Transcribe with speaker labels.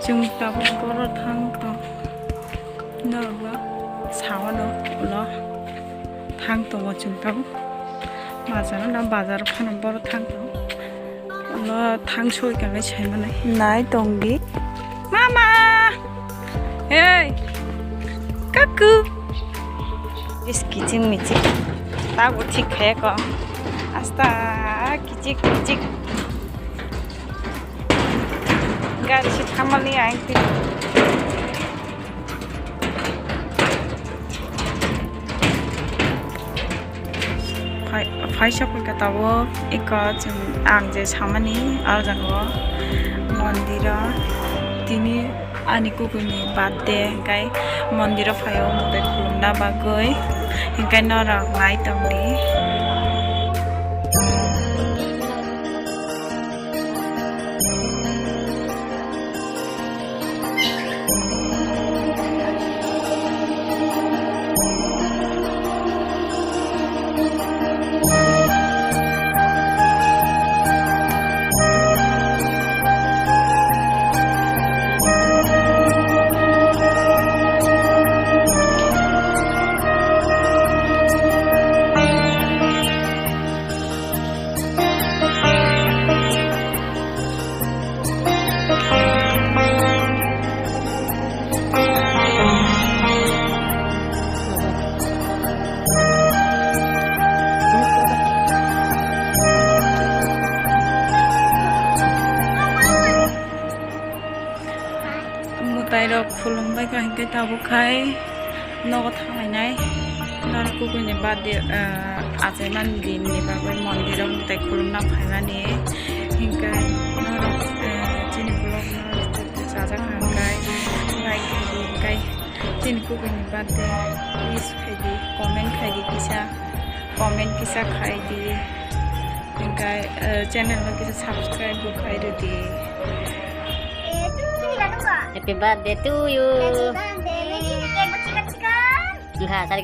Speaker 1: chúng ta cũng có rất thăng to nó là sáu nó nó thăng to mà chúng ta mà giờ nó đang bazar phân bón thăng to nó thăng sôi cái này chạy mà này nãy đồng đi mama hey các cứ cái chim mình chim ta cũng thích khai có asta kicik garis hamali aingti phai shop ka tawo eka chum ang je samani ar jango mondira tini ani kukuni badde kai mondira phayo mode khulumna bagoi hinkai nora ngai tangli tay đó khulum bay cả cái tàu bốc khai nó có thằng này này nó là cũng cái bát đi à cái man đi này bà cái món đi đâu tay khulum nắp phải mà nè hình cái nó là trên blog nó giá giá hàng cái like đi cái trên cũng cái bát đi please khai đi comment kisa khai đi hình cái channel nó kisa subscribe bốc khai được đi.
Speaker 2: Happy birthday to you.
Speaker 3: Happy birthday. Lagi cake kecil-kecilan.
Speaker 2: Lihat, tadi